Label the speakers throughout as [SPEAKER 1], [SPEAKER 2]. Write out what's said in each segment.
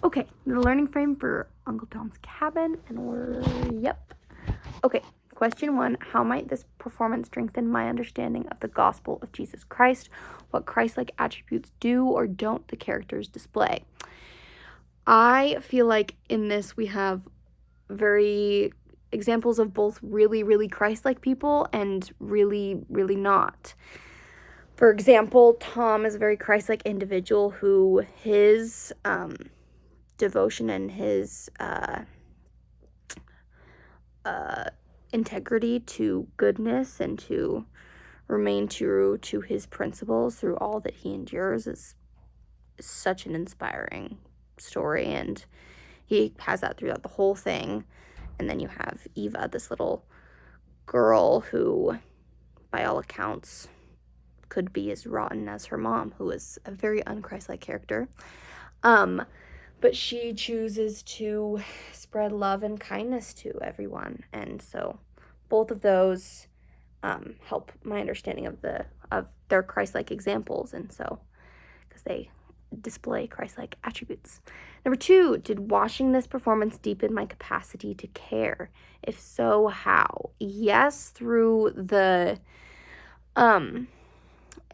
[SPEAKER 1] Okay, the learning frame for Uncle Tom's Cabin, yep. Okay, question 1. How might this performance strengthen my understanding of the gospel of Jesus Christ? What Christ-like attributes do or don't the characters display? I feel like in this we have very examples of both really, really Christ-like people and really, really not. For example, Tom is a very Christ-like individual who his devotion and his integrity to goodness and to remain true to his principles through all that he endures is such an inspiring story, and he has that throughout the whole thing. And then you have Eva, this little girl who, by all accounts, could be as rotten as her mom, who is a very un-Christ-like character. But she chooses to spread love and kindness to everyone, and so both of those help my understanding of their Christ-like examples, and so because they display Christ-like attributes. Number 2, did watching this performance deepen my capacity to care? If so, how? Yes, through the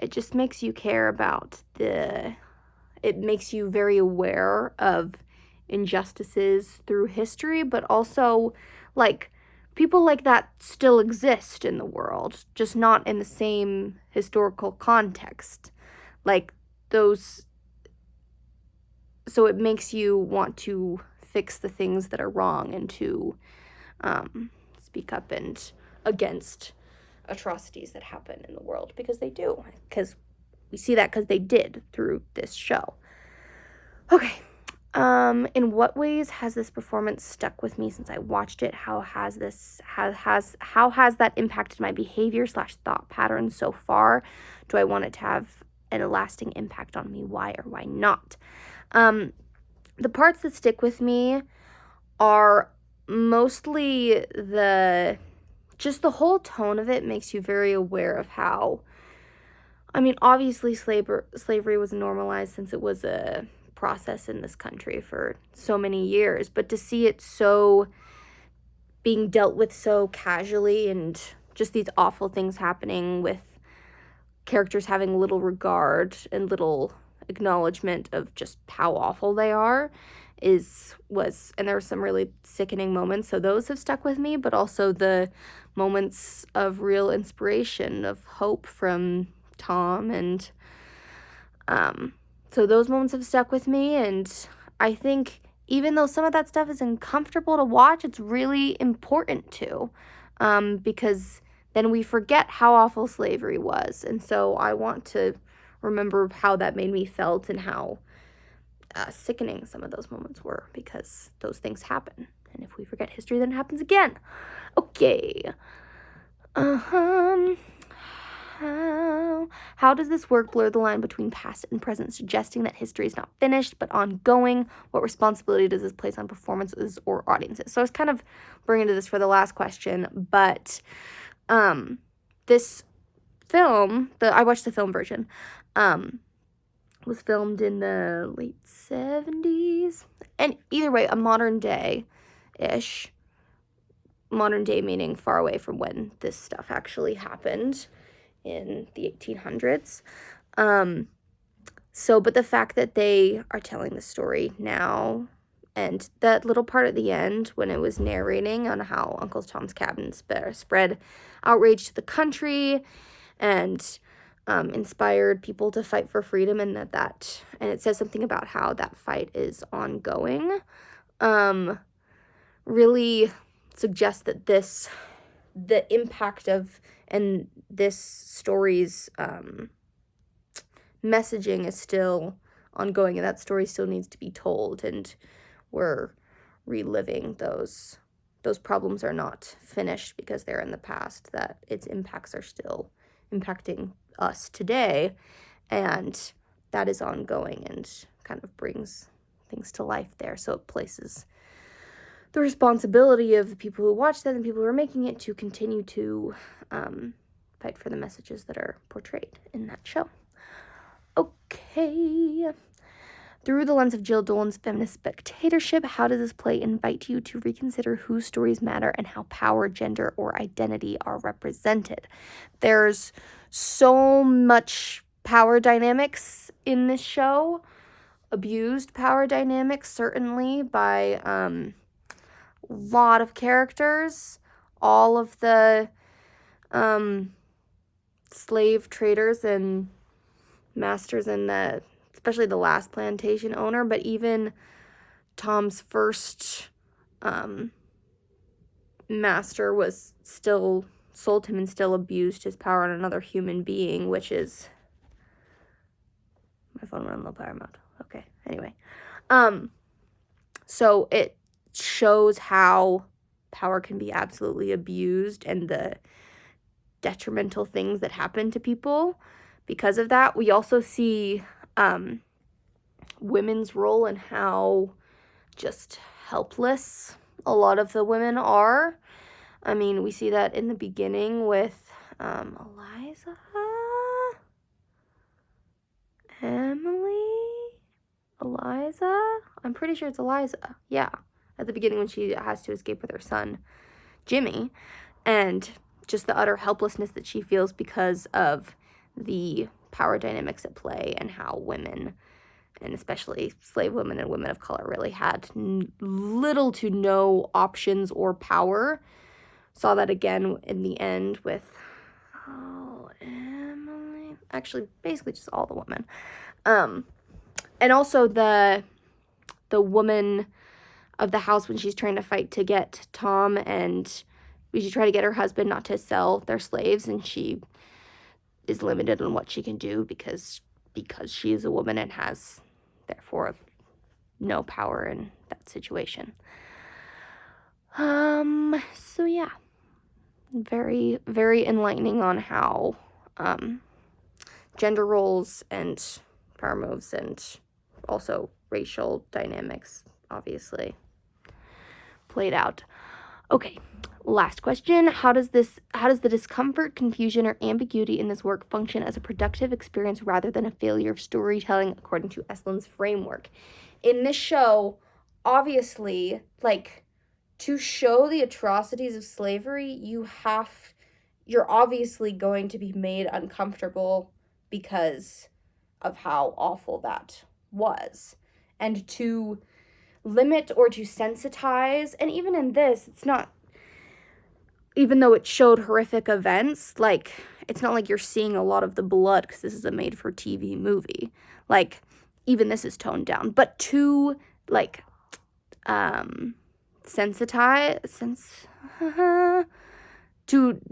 [SPEAKER 1] it just makes you care about it makes you very aware of injustices through history, but also, like, people like that still exist in the world, just not in the same historical context. Like, those. So it makes you want to fix the things that are wrong and to speak up and against atrocities that happen in the world, because they do. Because we see that because they did through this show. Okay. In what ways has this performance stuck with me since I watched it? How has that impacted my behavior / thought patterns so far? Do I want it to have a lasting impact on me? Why or why not? The parts that stick with me are mostly just the whole tone of it makes you very aware of how, I mean, obviously slavery was normalized since it was a process in this country for so many years, but to see it so being dealt with so casually and just these awful things happening with characters having little regard and little acknowledgement of just how awful they are and there were some really sickening moments, so those have stuck with me, but also the moments of real inspiration, of hope from Tom, and so those moments have stuck with me, and I think even though some of that stuff is uncomfortable to watch, it's really important to, because then we forget how awful slavery was, and so I want to remember how that made me felt and how sickening some of those moments were, because those things happen, and if we forget history, then it happens again. Okay. How does this work blur the line between past and present, suggesting that history is not finished but ongoing? What responsibility does this place on performances or audiences? So I was kind of bringing to this for the last question, but this film, I watched the film version, was filmed in the late 70s, and either way, a modern day-ish. Modern day meaning far away from when this stuff actually happened in the 1800s. But the fact that they are telling the story now, and that little part at the end when it was narrating on how Uncle Tom's Cabin spread outrage to the country and inspired people to fight for freedom, and and it says something about how that fight is ongoing, really suggests that the impact of and this story's messaging is still ongoing, and that story still needs to be told, and we're reliving those problems are not finished because they're in the past, that its impacts are still impacting us today, and that is ongoing and kind of brings things to life there. So it places the responsibility of the people who watch that and people who are making it to continue to fight for the messages that are portrayed in that show. Okay. Through the lens of Jill Dolan's feminist spectatorship, how does this play invite you to reconsider whose stories matter and how power, gender, or identity are represented? There's so much power dynamics in this show. Abused power dynamics, certainly, by a lot of characters. All of the slave traders and masters and especially the last plantation owner, but even Tom's first master was still sold him and still abused his power on another human being, which is... My phone went on low power mode. Okay, anyway. So it shows how power can be absolutely abused and the detrimental things that happen to people because of that. We also see women's role and how just helpless a lot of the women are. I mean, we see that in the beginning with Eliza, I'm pretty sure it's Eliza. Yeah, at the beginning when she has to escape with her son, Jimmy, and just the utter helplessness that she feels because of the power dynamics at play and how women, and especially slave women and women of color, really had little to no options or power. Saw that again in the end with, Emily, actually basically just all the women. And also the woman of the house when she's trying to fight to get Tom, and she try to get her husband not to sell their slaves, and she is limited on what she can do because she is a woman and has therefore no power in that situation. So yeah, very, very enlightening on how gender roles and power moves and also racial dynamics obviously played out. Okay, last question. How does the discomfort, confusion, or ambiguity in this work function as a productive experience rather than a failure of storytelling according to Eslin's framework? In this show, obviously, like, to show the atrocities of slavery, you're obviously going to be made uncomfortable because of how awful that was. And to limit or to sensitize, and even in this, it's not, even though it showed horrific events, like, it's not like you're seeing a lot of the blood because this is a made-for-TV movie. Like, even this is toned down. But to, like, to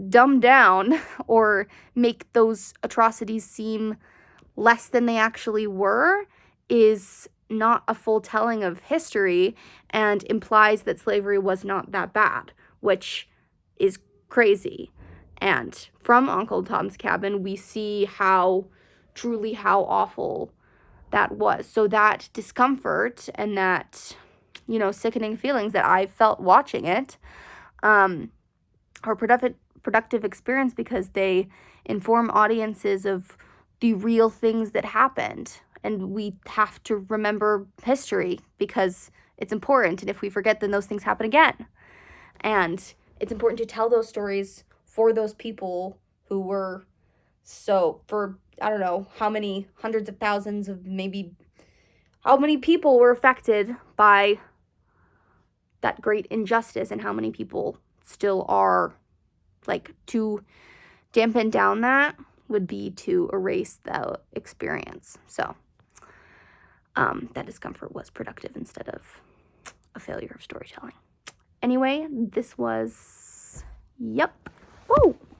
[SPEAKER 1] dumb down or make those atrocities seem less than they actually were is not a full telling of history and implies that slavery was not that bad, which is crazy. And from Uncle Tom's Cabin, we see how awful that was. So that discomfort and that, sickening feelings that I felt watching it are productive experience because they inform audiences of the real things that happened. And we have to remember history because it's important. And if we forget, then those things happen again. And it's important to tell those stories for those people who were for I don't know how many hundreds of thousands of maybe how many people were affected by that great injustice and how many people still are. Like, to dampen down that would be to erase the experience. So that discomfort was productive instead of a failure of storytelling. Anyway, this was, yep. Woo!